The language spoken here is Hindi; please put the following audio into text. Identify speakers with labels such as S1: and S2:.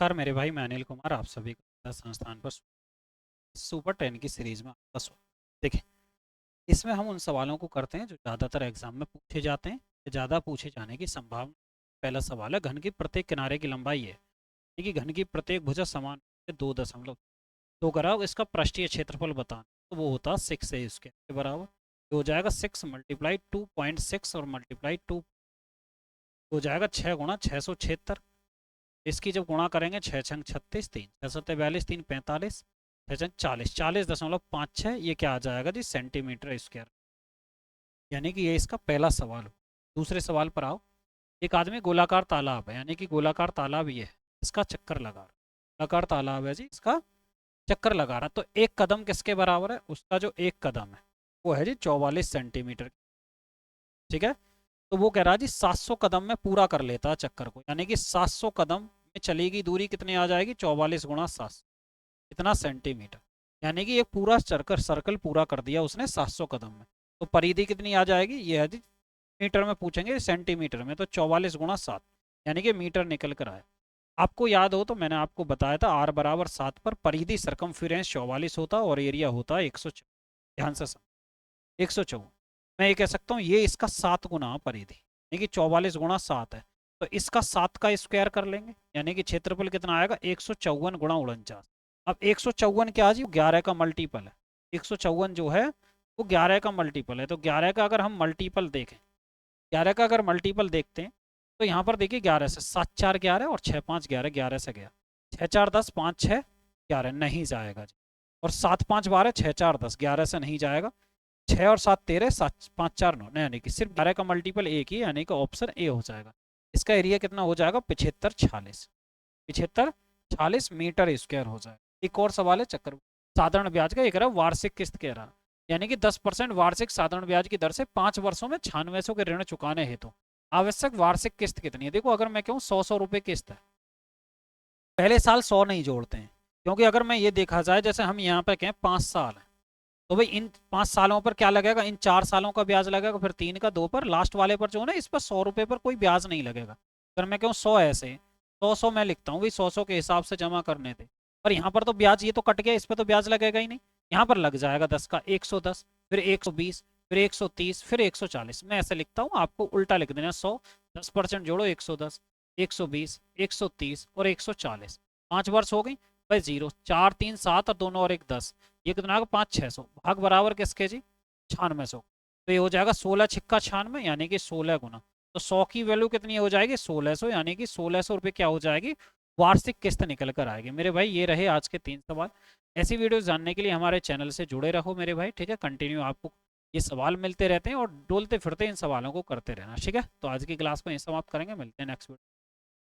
S1: नमस्कार मेरे भाई, मैं अनिल कुमार आप सभी का संस्थान पर सुपर 10 की सीरीज में आपका स्वागत। देखिए, इसमें हम उन सवालों को करते हैं जो ज़्यादातर एग्जाम में पूछे जाते हैं या ज़्यादा पूछे जाने की संभावना। पहला सवाल है, घन की प्रत्येक किनारे की लंबाई है, यानी कि घन की प्रत्येक भुजा समान 2.2 कराओ, इसका पृष्ठीय क्षेत्रफल बताना, तो वो होता है 6 है इसके बराबर। तो हो जाएगा 6 मल्टीप्लाई 2.6 और मल्टीप्लाई 2 हो जाएगा 6 गुणा 676। इसकी जब गुणा करेंगे 6 छंग 36, 3 6 7 42, 3 45, 6 छंग 40, 40.56, ये क्या आ जाएगा जी, सेंटीमीटर स्क्वायर। यानी कि ये इसका पहला सवाल हो। दूसरे सवाल पर आओ। एक आदमी गोलाकार तालाब है, यानी कि गोलाकार तालाब ये है, इसका चक्कर लगा रहा। गोलाकार तालाब है जी, इसका चक्कर लगा रहा, तो एक कदम किसके बराबर है? उसका जो एक कदम है वो है जी 44 सेंटीमीटर। ठीक है, तो वो कह रहा है जी 700 कदम में पूरा कर लेता है चक्कर को, यानी कि 700 कदम में चलेगी दूरी कितनी आ जाएगी? 44 गुणा 700, इतना सेंटीमीटर। यानी कि एक पूरा सर्कल सर्कल पूरा कर दिया उसने 700 कदम में। तो परिधि कितनी आ जाएगी? ये है जी, मीटर में पूछेंगे सेंटीमीटर में, तो 44 गुणा 7 यानी कि मीटर निकल कर आए। आपको याद हो तो मैंने आपको बताया था आर बराबर 7 पर परिधि सरकमफ्रेंस 44 होता और एरिया होता है 104। ध्यान से समझ, 104। मैं ये कह सकता हूँ ये इसका 7 गुना परिधि, यानी कि 44 गुणा 7 है, तो इसका 7 का स्क्वायर कर लेंगे, यानी कि क्षेत्रफल कितना आएगा? 154 गुणा 49। अब 154 क्या जी? 11 का मल्टीपल है। 154 जो है वो 11 का मल्टीपल है, तो 11 का अगर हम मल्टीपल देखें, 11 का अगर मल्टीपल देखते हैं तो यहाँ पर देखिए 11 से 7 4 11 और 6 5 11, 11 से गया, 6 4 10, 5 6 11 नहीं जाएगा जी। और 7 5 12, 6 4 10, 11 से नहीं जाएगा। 6 और 7 13, 7 5 4 9, यानी कि सिर्फ 12 का मल्टीपल एक ही, यानी कि ऑप्शन ए हो जाएगा। इसका एरिया कितना हो जाएगा? 75 46, 75 46 मीटर स्क्वायर हो जाएगा। एक और सवाल है चक्कर साधारण ब्याज का, एक रहा वार्षिक किस्त कह रहा, यानी कि 10% वार्षिक साधारण ब्याज की दर से 5 वर्षों में 9600 के ऋण चुकाने हेतु आवश्यक वार्षिक किस्त कितनी है? देखो, अगर मैं कहूँ 100 रुपए किस्त है, पहले साल 100 नहीं जोड़ते हैं, क्योंकि अगर मैं ये देखा जाए जैसे हम यहाँ पे कहें 5 साल है, तो भाई इन 5 सालों पर क्या लगेगा? इन 4 सालों का ब्याज लगेगा, फिर 3 का 2 पर, लास्ट वाले पर जो है ना, इस पर 100 रुपए पर कोई ब्याज नहीं लगेगा। अगर मैं कहूँ 100 ऐसे 100 मैं लिखता हूँ भाई, 100 के हिसाब से जमा करने थे, पर यहाँ पर तो ब्याज ये तो कट गया, इस पर तो ब्याज लगेगा ही नहीं। यहाँ पर लग जाएगा 10 का 110, फिर 120, फिर 130, फिर 140। मैं ऐसे लिखता हूँ, आपको उल्टा लिख देना। 100 10% जोड़ो, 110, 120, 130 और 140, 5 वर्ष हो गई भाई। 0 4 3 7 और दोनों और एक 10, ये कितना आएगा? 5 600 भाग बराबर किसके जी? 9600। तो ये हो जाएगा 16 छिक्का 96, यानी कि 16 गुना। तो 100 की वैल्यू कितनी हो जाएगी? 1600, यानी कि 1600 रुपये क्या हो जाएगी? वार्षिक किस्त निकल कर आएगी। मेरे भाई ये रहे आज के 3 सवाल। ऐसी वीडियोस जानने के लिए हमारे चैनल से जुड़े रहो मेरे भाई, ठीक है। कंटिन्यू आपको ये सवाल मिलते रहते हैं और डोलते फिरते इन सवालों को करते रहना, ठीक है। तो आज की क्लास को यहीं समाप्त करेंगे, मिलते हैं नेक्स्ट वीडियो।